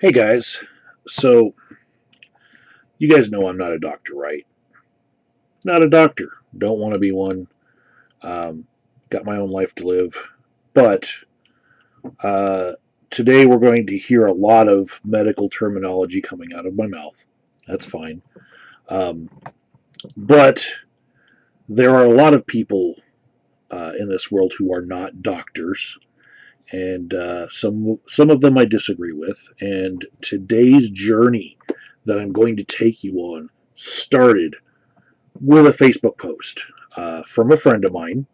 Hey guys, so you guys know I'm not a doctor, right? Not a doctor. Don't want to be one. Um, got my own life to live. But uh, today we're going to hear a lot of medical terminology coming out of my mouth. That's fine. Um, but there are a lot of people in this world who are not doctors, and some of them I disagree with. And today's journey that I'm going to take you on started with a Facebook post from a friend of mine.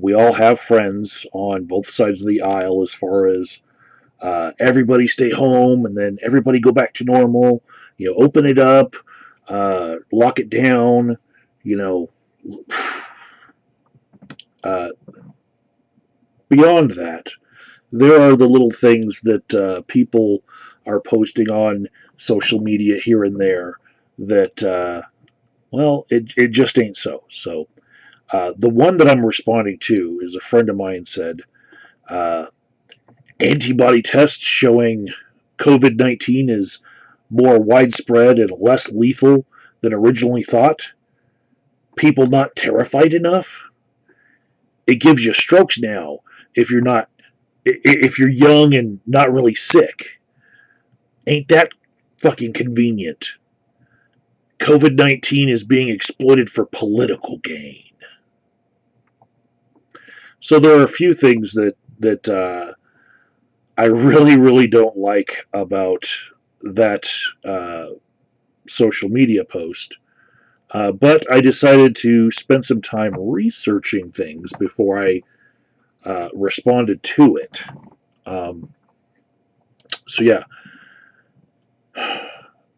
We all have friends on both sides of the aisle as far as everybody stay home and then everybody go back to normal. Open it up, lock it down. You know, uh, beyond that, there are the little things that people are posting on social media here and there that, it just ain't so. So, the one that I'm responding to is a friend of mine said, uh, antibody tests showing COVID-19 is more widespread and less lethal than originally thought. People not terrified enough. It gives you strokes now if you're young and not really sick. Ain't that fucking convenient? COVID-19 is being exploited for political gain. So there are a few things that I really, really don't like about that social media post. But I decided to spend some time researching things before I responded to it. Um, so yeah,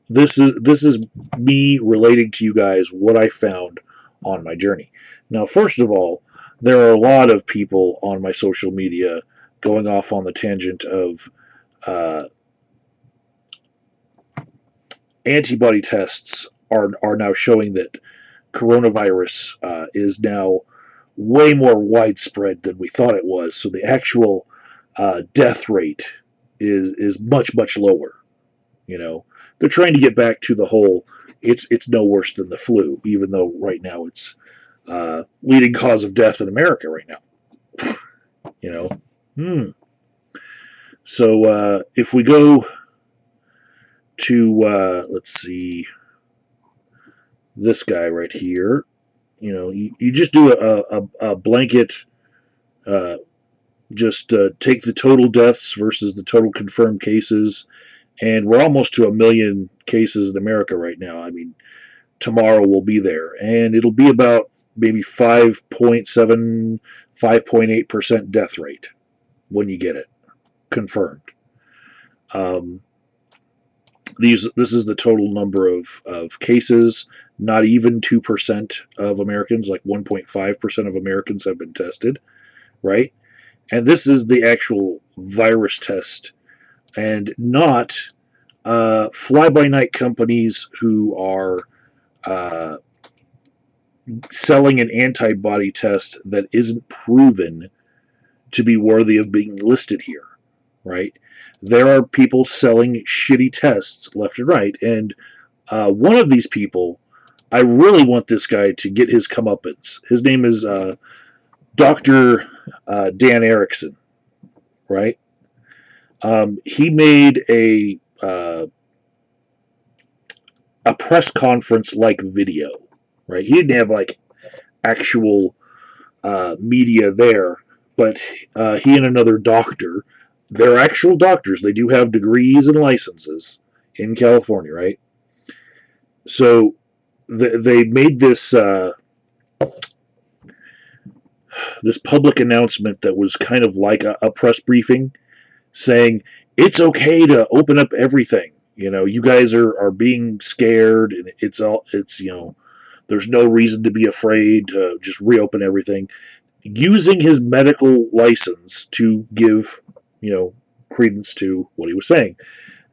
this is me relating to you guys what I found on my journey. Now, first of all, there are a lot of people on my social media going off on the tangent of uh, antibody tests are now showing that coronavirus is now way more widespread than we thought it was. So the actual death rate is much lower. They're trying to get back to the whole it's no worse than the flu, even though right now it's leading cause of death in America right now. you know. Hmm. So if we go to let's see this guy right here, you just do a blanket, uh, just take the total deaths versus the total confirmed cases, and we're almost to 1 million cases in America right now. I mean, tomorrow we'll be there, and it'll be about maybe 5.7, 5.8% death rate when you get it confirmed. Um, this is the total number of cases. Not even 2% of Americans, like 1.5% of Americans have been tested, right? And this is the actual virus test, and not fly-by-night companies who are uh, selling an antibody test that isn't proven to be worthy of being listed here, right? There are people selling shitty tests left and right, and one of these people, I really want this guy to get his comeuppance. His name is Dr. Dan Erickson, right? He made a press conference like video, right? He didn't have like actual media there, but he and another doctor, they're actual doctors. They do have degrees and licenses in California, right? So they made this public announcement that was kind of like a press briefing, saying it's okay to open up everything. You guys are being scared, and it's there's no reason to be afraid to just reopen everything. Using his medical license to give credence to what he was saying,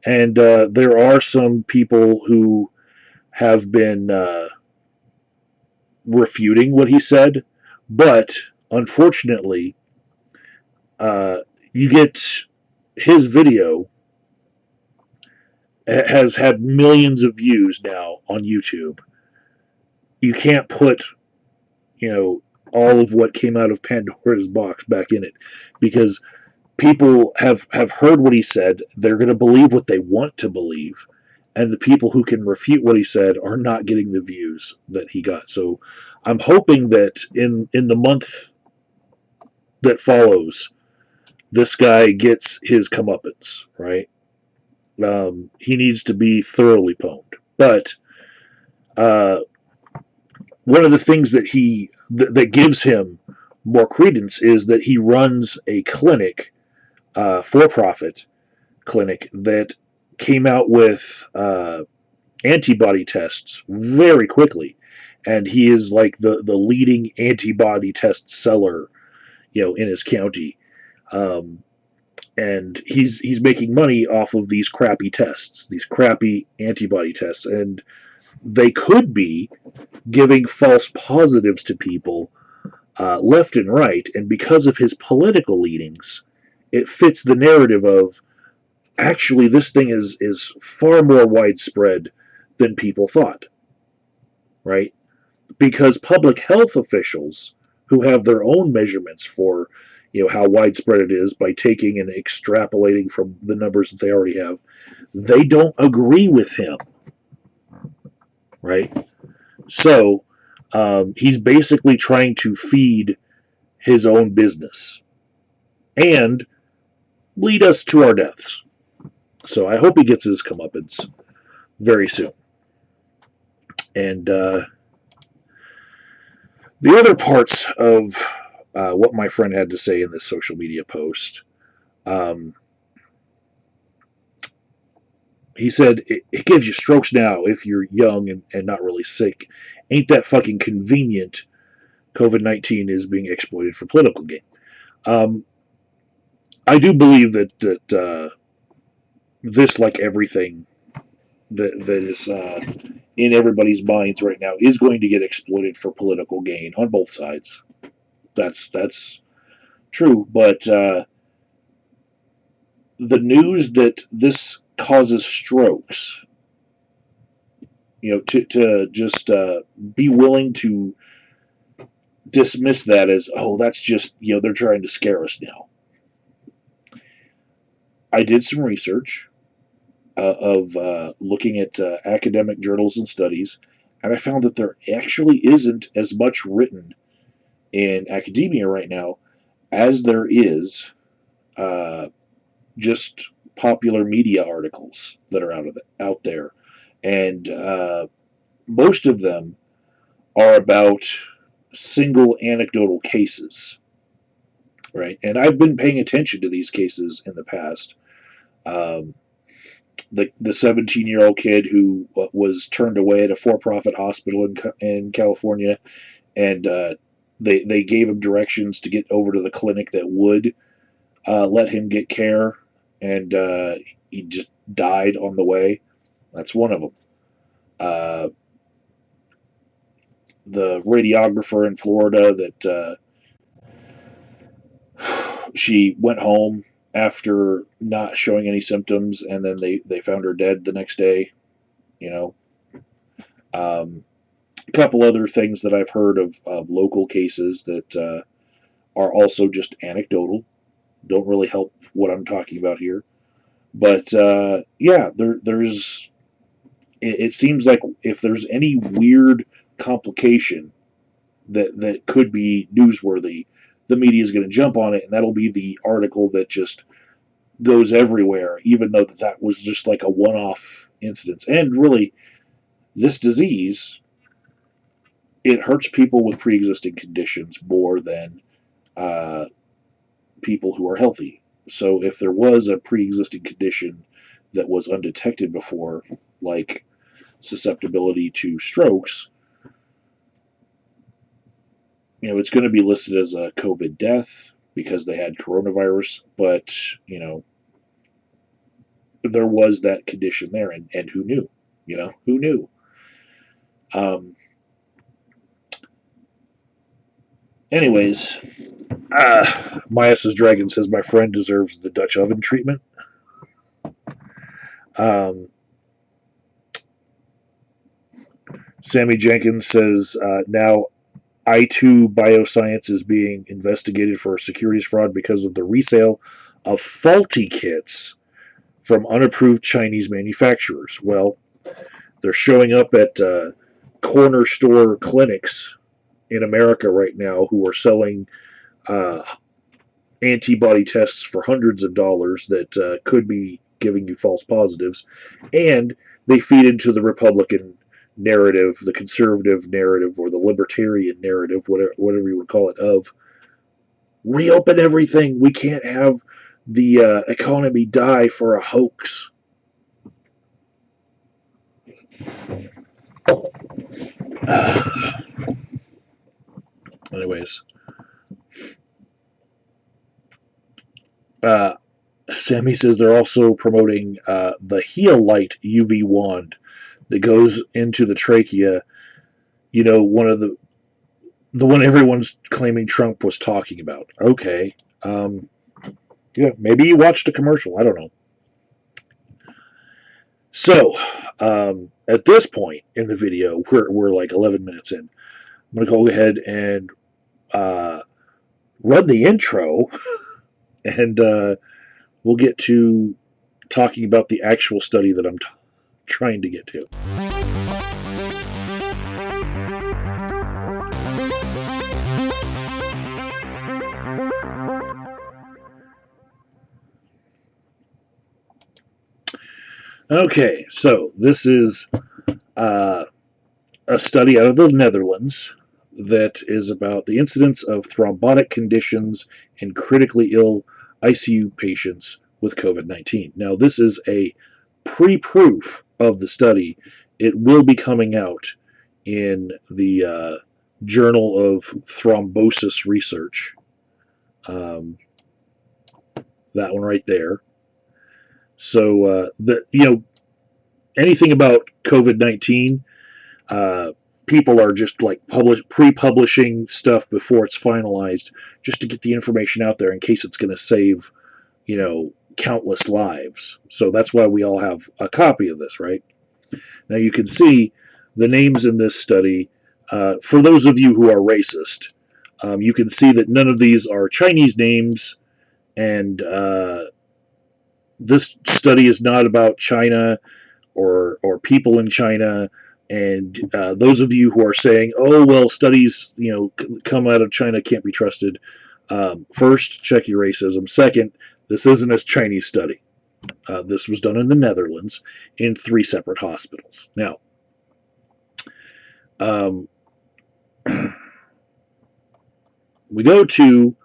and there are some people who have been refuting what he said, but unfortunately, you get his video has had millions of views now on YouTube. You can't put, all of what came out of Pandora's box back in it, because people have heard what he said. They're going to believe what they want to believe, and the people who can refute what he said are not getting the views that he got. So I'm hoping that in the month that follows, this guy gets his comeuppance, right? He needs to be thoroughly pwned. But uh, one of the things that gives him more credence is that he runs a clinic, for-profit clinic, that came out with antibody tests very quickly, and he is like the leading antibody test seller, in his county. Um, and he's making money off of these crappy tests, these crappy antibody tests, and they could be giving false positives to people left and right. And because of his political leanings, it fits the narrative of, actually, this thing is far more widespread than people thought, right? Because public health officials who have their own measurements for how widespread it is by taking and extrapolating from the numbers that they already have, they don't agree with him, right? So he's basically trying to feed his own business and lead us to our deaths. So I hope he gets his comeuppance very soon. And the other parts of what my friend had to say in this social media post, he said, it gives you strokes now if you're young and not really sick. Ain't that fucking convenient? COVID-19 is being exploited for political gain. I do believe that this, like everything that is in everybody's minds right now, is going to get exploited for political gain on both sides. That's true, but the news that this causes strokes, to just be willing to dismiss that as, oh, that's just, they're trying to scare us now. I did some research of looking at academic journals and studies, and I found that there actually isn't as much written in academia right now as there is just popular media articles that are out there, and most of them are about single anecdotal cases, right? And I've been paying attention to these cases in the past. The 17-year-old kid who was turned away at a for-profit hospital in California, and they gave him directions to get over to the clinic that would let him get care, and he just died on the way. That's one of them. The radiographer in Florida that she went home after not showing any symptoms, and then they found her dead the next day. A couple other things that I've heard of local cases that are also just anecdotal, don't really help what I'm talking about here. But yeah, there's. It seems like if there's any weird complication that could be newsworthy, the media is going to jump on it, and that'll be the article that just goes everywhere, even though that was just like a one-off incident. And really, this disease, it hurts people with pre-existing conditions more than people who are healthy. So if there was a pre-existing condition that was undetected before, like susceptibility to strokes, it's going to be listed as a COVID death because they had coronavirus, but, there was that condition there, and who knew? Who knew? Anyways, Mias's Dragon says my friend deserves the Dutch oven treatment. Sammy Jenkins says now I2 Bioscience is being investigated for securities fraud because of the resale of faulty kits from unapproved Chinese manufacturers. Well, they're showing up at corner store clinics in America right now who are selling uh, antibody tests for hundreds of dollars that could be giving you false positives, and they feed into the Republican narrative, the conservative narrative, or the libertarian narrative, whatever you would call it, of reopen everything. We can't have the economy die for a hoax. Anyways, Sammy says they're also promoting the Heal Light UV wand that goes into the trachea. You know, the one everyone's claiming Trump was talking about. Okay, yeah, maybe you watched a commercial. I don't know. So, at this point in the video, we're like 11 minutes in. I'm going to go ahead and run the intro, and we'll get to talking about the actual study that I'm trying to get to. Okay, so this is a study out of the Netherlands that is about the incidence of thrombotic conditions in critically ill ICU patients with COVID-19. Now, this is a pre-proof of the study. It will be coming out in the Journal of Thrombosis Research. That one right there. So, anything about COVID-19, people are just like pre-publishing stuff before it's finalized, just to get the information out there in case it's going to save, countless lives. So that's why we all have a copy of this, right? Now you can see the names in this study. For those of you who are racist, you can see that none of these are Chinese names, and this study is not about China or people in China. And those of you who are saying, "Oh well, studies come out of China can't be trusted," first, check your racism. Second, this isn't a Chinese study. This was done in the Netherlands in 3 separate hospitals. Now, we go to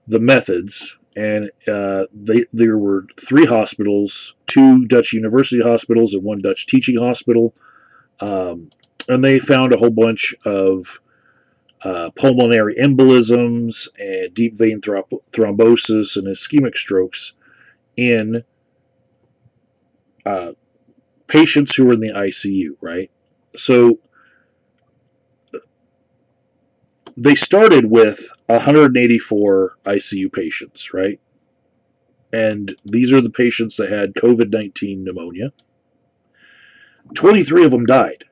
the methods. And there were 3 hospitals, 2 Dutch university hospitals and 1 Dutch teaching hospital. And they found a whole bunch of pulmonary embolisms and deep vein thrombosis and ischemic strokes in patients who were in the ICU, right? So they started with 184 ICU patients, right? And these are the patients that had COVID-19 pneumonia. 23 of them died,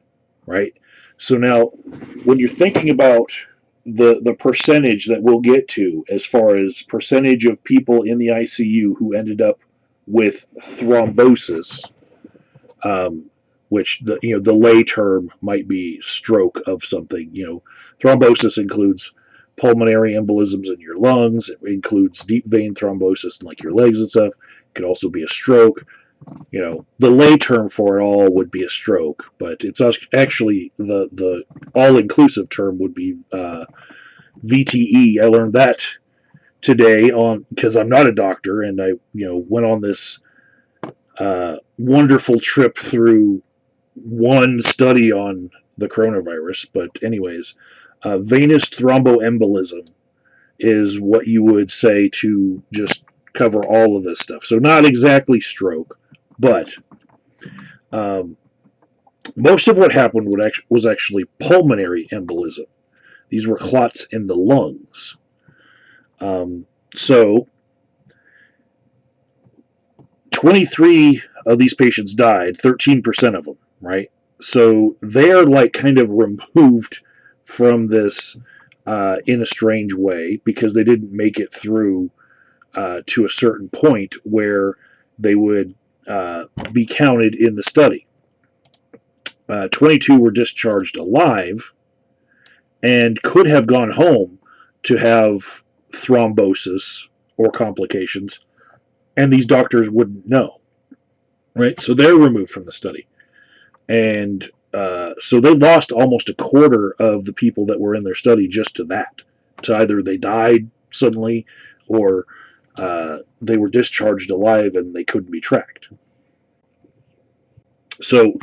right? So now, when you're thinking about the percentage that we'll get to as far as percentage of people in the ICU who ended up with thrombosis, which the lay term might be stroke of something. Thrombosis includes pulmonary embolisms in your lungs. It includes deep vein thrombosis in like your legs and stuff. It could also be a stroke. The lay term for it all would be a stroke, but it's actually the all-inclusive term would be VTE. I learned that today because I'm not a doctor, and I went on this wonderful trip through one study on the coronavirus. But anyways, venous thromboembolism is what you would say to just cover all of this stuff. So not exactly stroke, but most of what happened was actually pulmonary embolism. These were clots in the lungs. So 23 of these patients died, 13% of them, right? So they're like kind of removed from this in a strange way because they didn't make it through to a certain point where they would be counted in the study. 22 were discharged alive and could have gone home to have thrombosis or complications, and these doctors wouldn't know, right? So they're removed from the study. And so they lost almost a quarter of the people that were in their study just to that. To either they died suddenly or they were discharged alive and they couldn't be tracked. So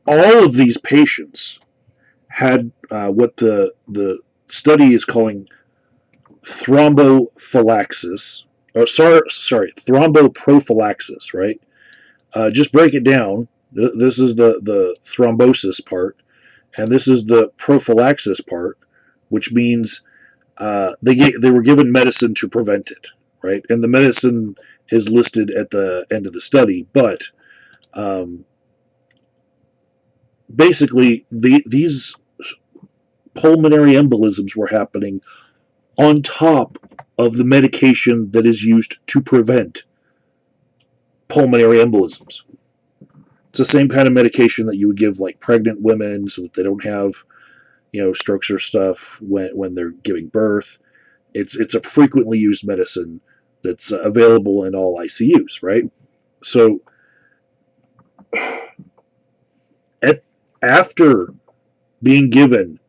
all of these patients had what the study is calling thrombophylaxis. Oh, sorry, thromboprophylaxis, right? Just break it down. This is the thrombosis part, and this is the prophylaxis part, which means they were given medicine to prevent it, right? And the medicine is listed at the end of the study, but basically these pulmonary embolisms were happening on top of the medication that is used to prevent pulmonary embolisms. It's the same kind of medication that you would give like pregnant women so that they don't have, strokes or stuff when they're giving birth. It's a frequently used medicine that's available in all ICUs, right? So after being given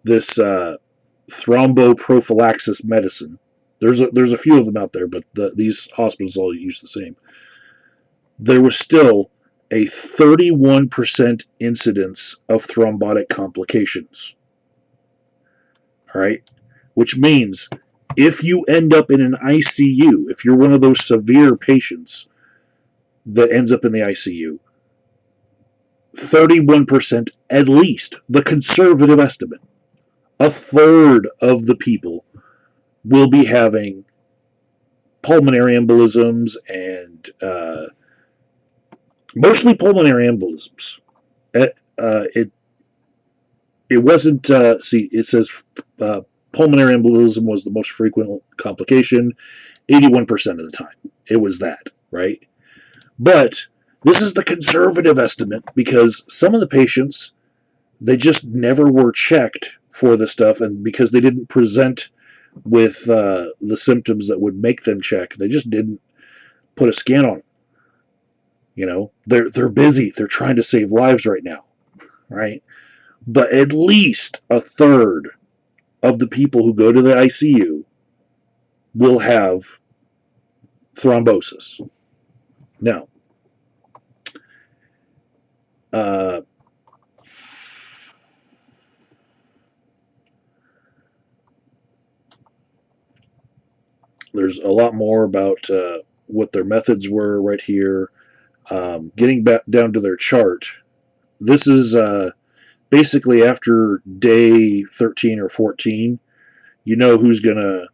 this thromboprophylaxis medicine, there's a few of them out there, but these hospitals all use the same. There was still a 31% incidence of thrombotic complications. All right, which means if you end up in an ICU, if you're one of those severe patients that ends up in the ICU, 31% at least, the conservative estimate, a third of the people will be having pulmonary embolisms and mostly pulmonary embolisms. It wasn't, it says pulmonary embolism was the most frequent complication 81% of the time. It was that, right? But this is the conservative estimate because some of the patients, they just never were checked for this stuff, and because they didn't present with the symptoms that would make them check, they just didn't put a scan on them. They're busy. They're trying to save lives right now, right? But at least a third of the people who go to the ICU will have thrombosis. Now, there's a lot more about what their methods were right here. Getting back down to their chart, this is basically after day 13 or 14, you know who's going to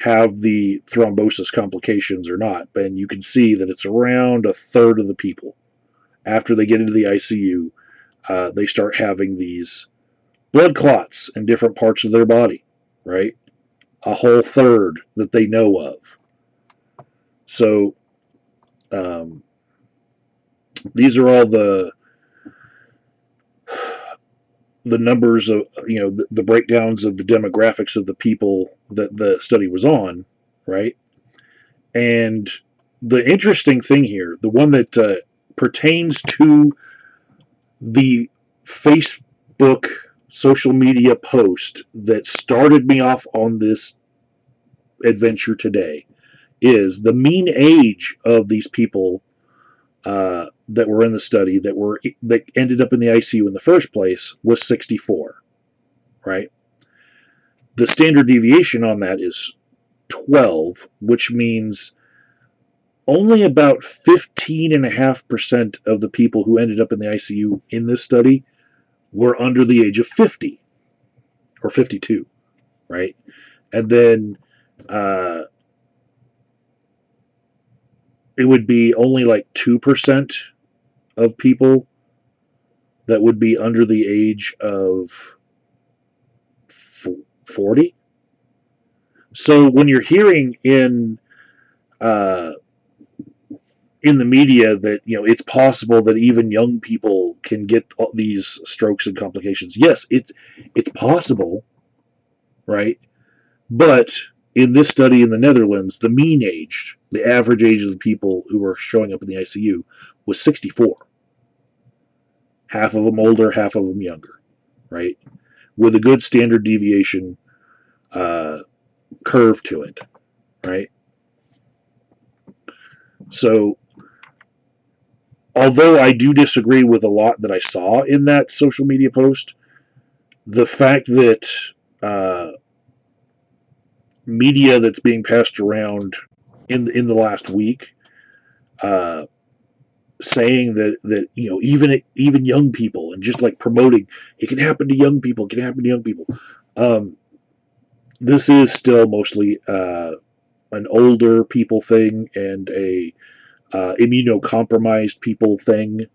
have the thrombosis complications or not. And you can see that it's around a third of the people. After they get into the ICU, they start having these blood clots in different parts of their body, right? A whole third that they know of. So these are all the numbers of, the breakdowns of the demographics of the people that the study was on, right? And the interesting thing here, the one that pertains to the Facebook social media post that started me off on this adventure today, is the mean age of these people that were in the study that ended up in the ICU in the first place was 64, right? The standard deviation on that is 12, which means only about 15.5% of the people who ended up in the ICU in this study were under the age of 50 or 52, right? And then it would be only like 2% of people that would be under the age of 40. So when you're hearing uh, in the media that it's possible that even young people can get these strokes and complications, yes, it's possible, right? But in this study in the Netherlands, the average age of the people who were showing up in the ICU was 64. Half of them older, half of them younger, right? With a good standard deviation uh, curve to it, right? So, although I do disagree with a lot that I saw in that social media post, the fact that uh, media that's being passed around in the last week, uh, saying that even young people, and just like promoting it can happen to young people, it can happen to young people. Um, this is still mostly an older people thing and a immunocompromised people thing,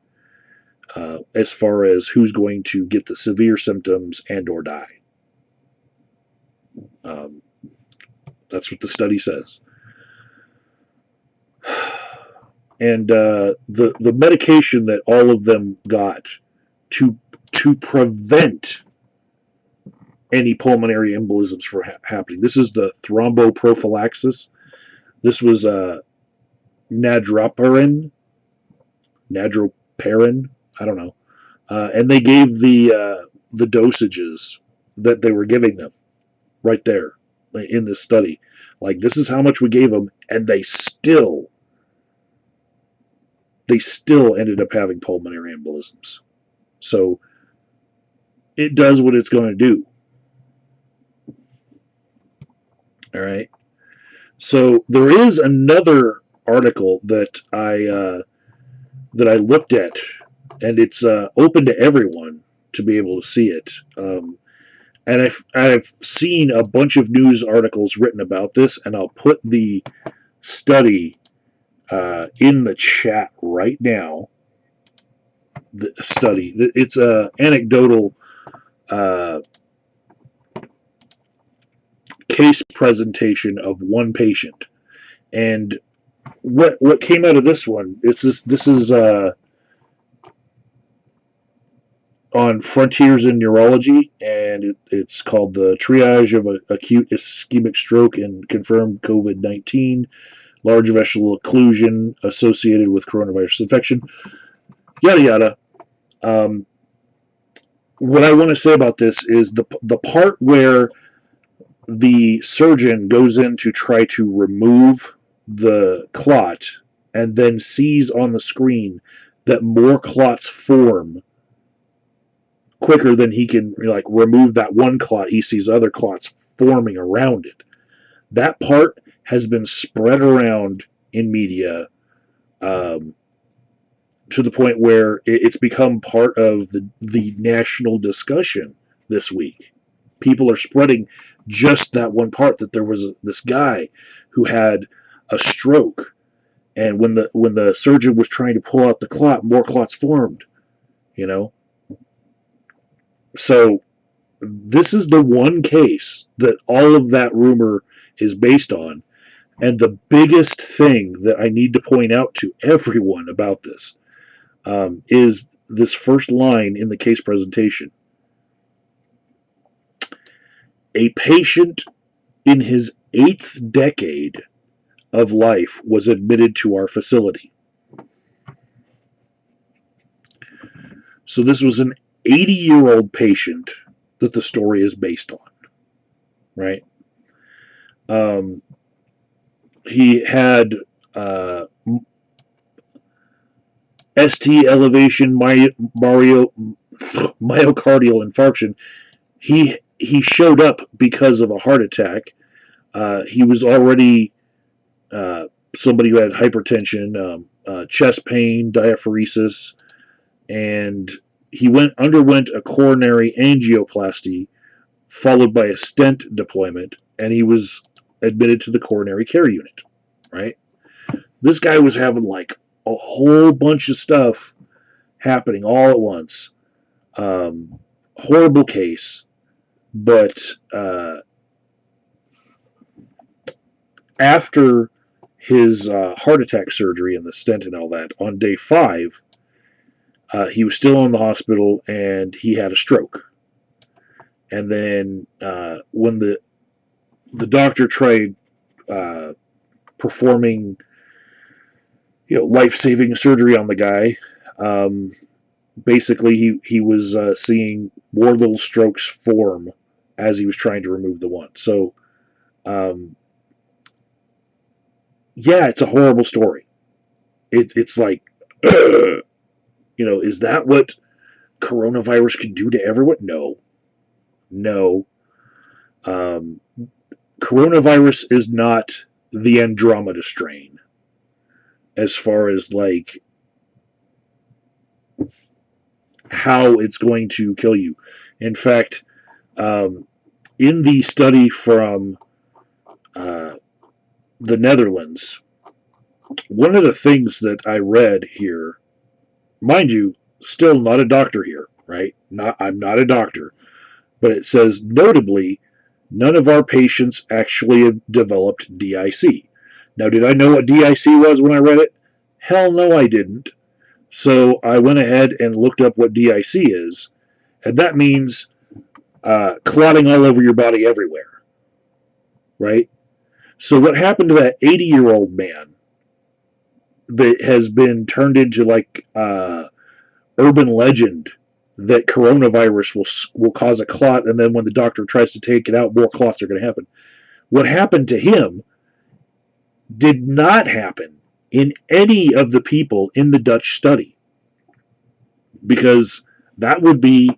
as far as who's going to get the severe symptoms and or die. Um, that's what the study says. And the medication that all of them got to prevent any pulmonary embolisms from happening. This is the thromboprophylaxis. This was nadroparin, I don't know, and they gave the dosages that they were giving them right there in this study. Like, this is how much we gave them, and they still ended up having pulmonary embolisms. So it does what it's going to do. All right. So there is another article that I looked at, and it's open to everyone to be able to see it. And I've seen a bunch of news articles written about this, and I'll put the study in the chat right now. The study, it's a anecdotal case presentation of one patient, and what came out of this one. This is on Frontiers in Neurology, and it's called the triage of acute ischemic stroke and confirmed COVID-19, large vessel occlusion associated with coronavirus infection, yada yada. What I want to say about this is the part where the surgeon goes in to try to remove the clot and then sees on the screen that more clots form quicker than he can remove that one clot. He sees other clots forming around it. That part has been spread around in media to the point where it's become part of the national discussion this week. People are spreading just that one part, that there was this guy who had a stroke, and when the surgeon was trying to pull out the clot, more clots formed. So this is the one case that all of that rumor is based on. And the biggest thing that I need to point out to everyone about this is this first line in the case presentation. A patient in his 8th decade of life was admitted to our facility. So this was an 80-year-old patient that the story is based on, right? He had ST elevation myocardial infarction. He showed up because of a heart attack. He was already somebody who had hypertension, chest pain, diaphoresis, and he underwent a coronary angioplasty followed by a stent deployment, and he was admitted to the coronary care unit, right? This guy was having a whole bunch of stuff happening all at once. Horrible case, but after his heart attack surgery and the stent and all that, on day 5, he was still in the hospital and he had a stroke. And then when the doctor tried performing, life-saving surgery on the guy, basically he was seeing more little strokes form as he was trying to remove the one. So, yeah, it's a horrible story. It's like, is that what coronavirus can do to everyone? No. Coronavirus is not the Andromeda strain as far as like how it's going to kill you. In fact, in the study from the Netherlands, one of the things that I read here, mind you, still not a doctor here, right? I'm not a doctor, but it says notably, none of our patients actually have developed DIC. Now, did I know what DIC was when I read it? Hell no, I didn't. So I went ahead and looked up what DIC is, and that means clotting all over your body everywhere, right? So what happened to that 80-year-old man that has been turned into like urban legend that coronavirus will cause a clot, and then when the doctor tries to take it out, more clots are going to happen. What happened to him did not happen in any of the people in the Dutch study, because that would be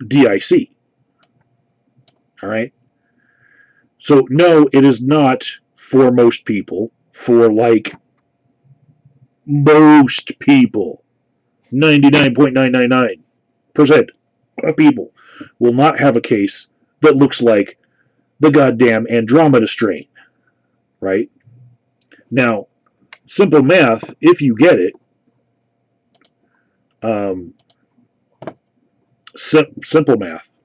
DIC. All right? So, no, it is not for most people. For like most people, 99.999% of people will not have a case that looks like the goddamn Andromeda strain, right? Now, simple math, if you get it, simple math,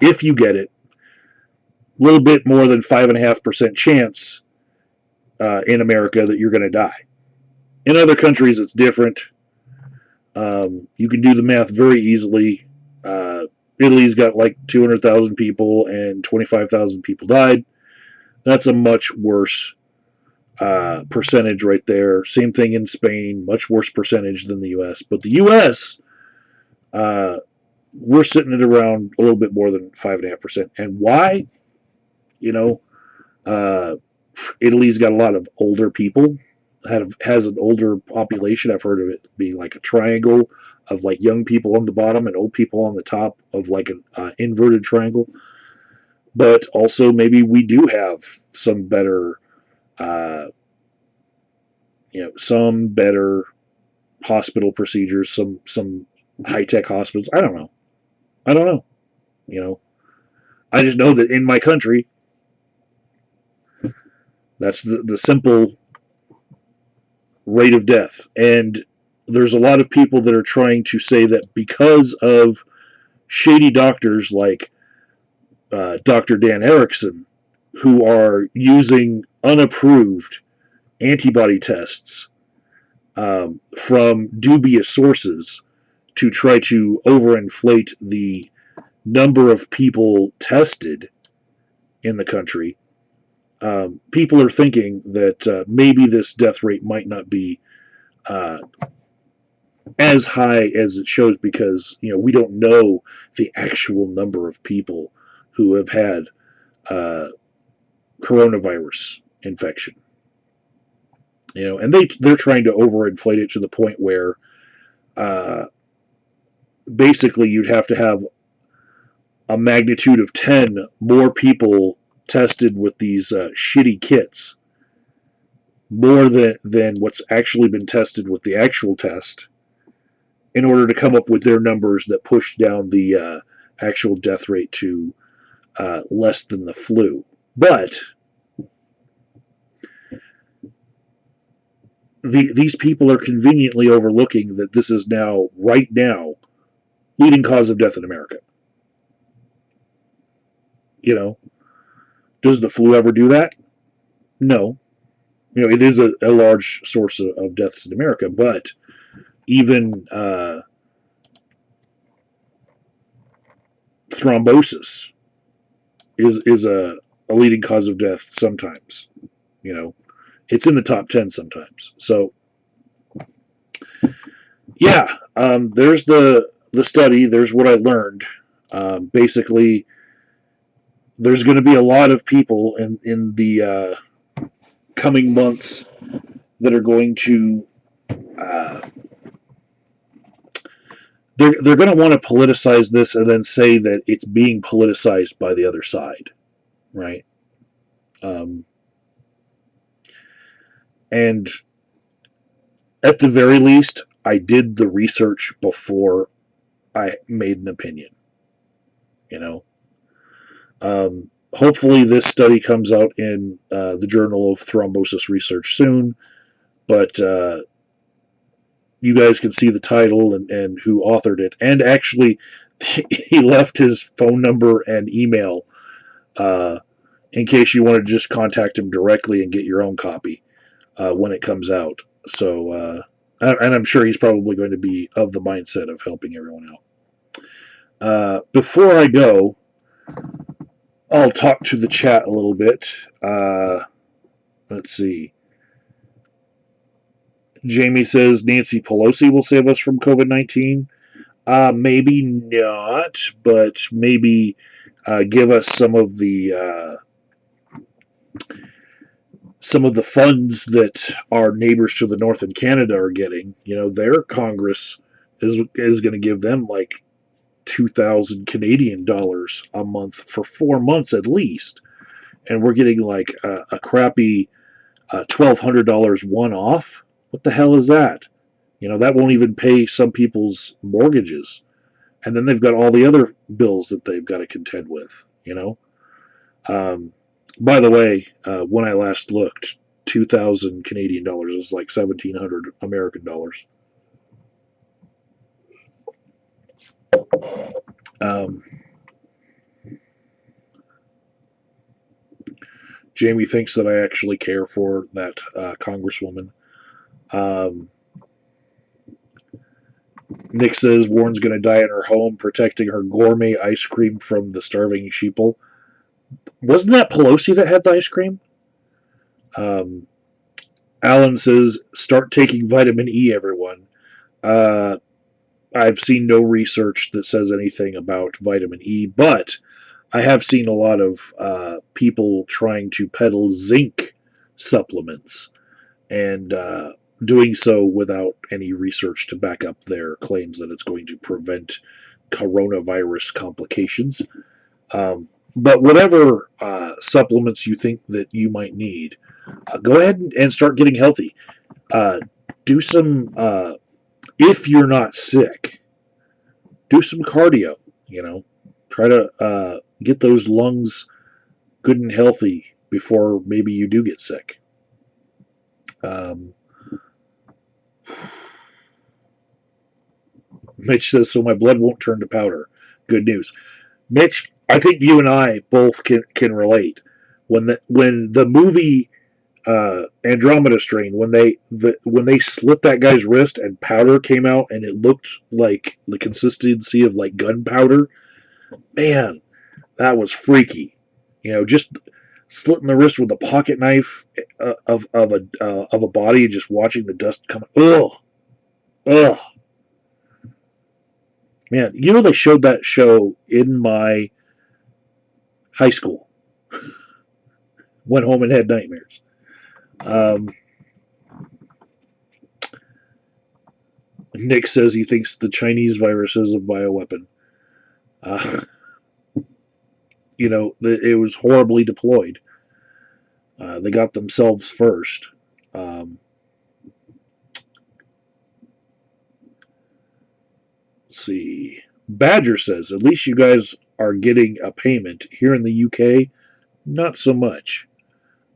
if you get it, a little bit more than 5.5% chance in America that you're going to die. In other countries, it's different. You can do the math very easily. Italy's got like 200,000 people and 25,000 people died. That's a much worse percentage right there. Same thing in Spain, much worse percentage than the U.S. But the U.S., we're sitting at around a little bit more than 5.5%. And why? Italy's got a lot of older people, has an older population. I've heard of it being like a triangle of like young people on the bottom and old people on the top of like an inverted triangle. But also maybe we do have some better, some better hospital procedures, some high-tech hospitals. I don't know. I just know that in my country, that's the simple rate of death. And there's a lot of people that are trying to say that because of shady doctors like Dr. Dan Erickson, who are using unapproved antibody tests from dubious sources to try to overinflate the number of people tested in the country. People are thinking that maybe this death rate might not be as high as it shows, because we don't know the actual number of people who have had coronavirus infection. And they're trying to overinflate it to the point where basically you'd have to have a magnitude of 10 more people tested with these shitty kits, more than what's actually been tested with the actual test, in order to come up with their numbers that push down the actual death rate to less than the flu. But these people are conveniently overlooking that this is now, right now, leading cause of death in America. You know, does the flu ever do that? No. It is a large source of deaths in America, but even thrombosis is a leading cause of death sometimes. It's in the top 10 sometimes. So, yeah, there's the study. There's what I learned. Basically, there's going to be a lot of people in the coming months that are going to they're going to want to politicize this and then say that it's being politicized by the other side, right? And at the very least, I did the research before I made an opinion. Hopefully this study comes out in the Journal of Thrombosis Research soon, but you guys can see the title and who authored it. And actually, he left his phone number and email in case you want to just contact him directly and get your own copy when it comes out. So, and I'm sure he's probably going to be of the mindset of helping everyone out. Before I go, I'll talk to the chat a little bit. Let's see. Jamie says Nancy Pelosi will save us from COVID-19. Maybe not, but maybe give us some of the funds that our neighbors to the north in Canada are getting. Their Congress is going to give them like 2,000 Canadian dollars a month for 4 months at least, and we're getting like a crappy $1,200 one off. What the hell is that? That won't even pay some people's mortgages, and then they've got all the other bills that they've got to contend with. By the way, when I last looked, 2,000 Canadian dollars is like 1,700 American dollars. Jamie thinks that I actually care for that congresswoman. Nick says Warren's going to die in her home, protecting her gourmet ice cream from the starving sheeple. Wasn't that Pelosi that had the ice cream? Alan says, start taking vitamin E, everyone. I've seen no research that says anything about vitamin E, but I have seen a lot of people trying to peddle zinc supplements and doing so without any research to back up their claims that it's going to prevent coronavirus complications. But whatever supplements you think that you might need, go ahead and start getting healthy. Do some, if you're not sick, do some cardio. Try to get those lungs good and healthy before maybe you do get sick. Mitch says, so my blood won't turn to powder. Good news. Mitch, I think you and I both can relate. When the movie Andromeda Strain, when they slit that guy's wrist and powder came out and it looked like the consistency of like gunpowder, man, that was freaky. Just slitting the wrist with a pocket knife of a body and just watching the dust come. Ugh. Man, they showed that show in my high school. Went home and had nightmares. Nick says he thinks the Chinese virus is a bioweapon. It was horribly deployed. They got themselves first. Let's see. Badger says, at least you guys are getting a payment. Here in the UK, not so much.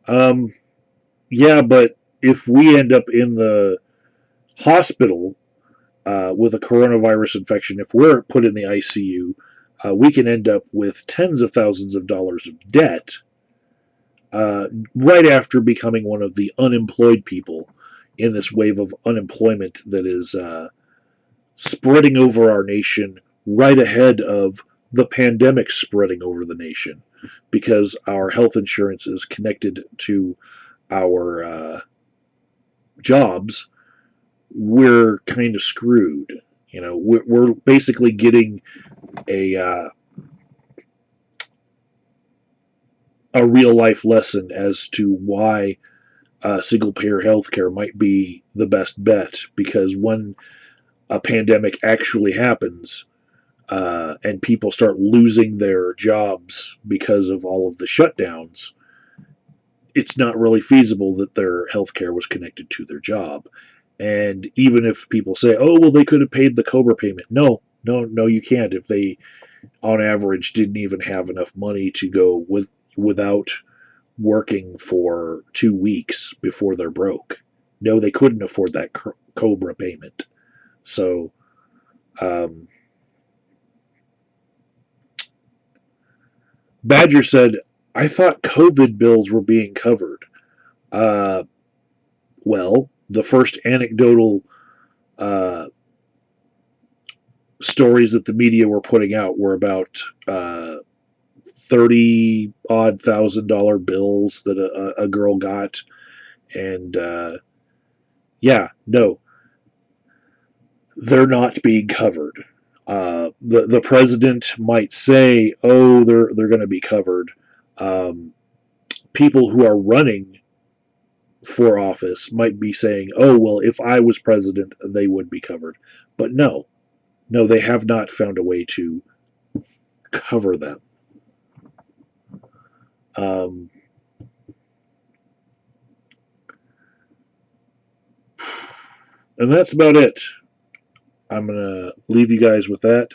Yeah, but if we end up in the hospital with a coronavirus infection, if we're put in the ICU, we can end up with tens of thousands of dollars of debt right after becoming one of the unemployed people in this wave of unemployment that is spreading over our nation right ahead of the pandemic spreading over the nation, because our health insurance is connected to our jobs. We're kind of screwed. We're basically getting a real life lesson as to why single payer healthcare might be the best bet, because when a pandemic actually happens, and people start losing their jobs because of all of the shutdowns, it's not really feasible that their healthcare was connected to their job. And even if people say, "Oh, well, they could have paid the Cobra payment," no, no, no, you can't. If they, on average, didn't even have enough money to go without working for 2 weeks before they're broke, no, they couldn't afford that Cobra payment. So, Badger said, "I thought COVID bills were being covered." Uh, well, the first anecdotal uh, stories that the media were putting out were about 30 odd $1,000 bills that a girl got. And yeah, no, they're not being covered. The president might say, "Oh, they're going to be covered." People who are running for office might be saying, "Oh, well, if I was president, they would be covered." But no, no, they have not found a way to cover them. Um, and that's about it. I'm going to leave you guys with that.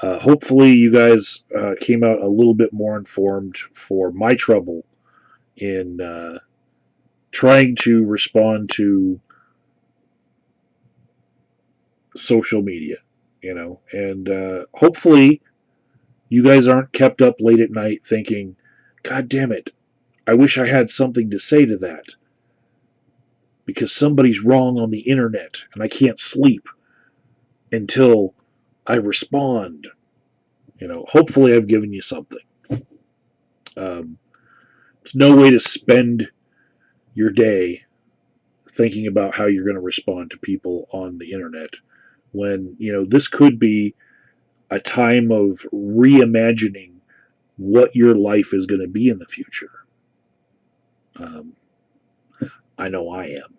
Hopefully, you guys came out a little bit more informed for my trouble in trying to respond to social media, and hopefully, you guys aren't kept up late at night thinking, "God damn it, I wish I had something to say to that, because somebody's wrong on the internet and I can't sleep until I respond." Hopefully, I've given you something. Um, it's no way to spend your day thinking about how you're going to respond to people on the internet, when this could be a time of reimagining what your life is going to be in the future. um, I know I am.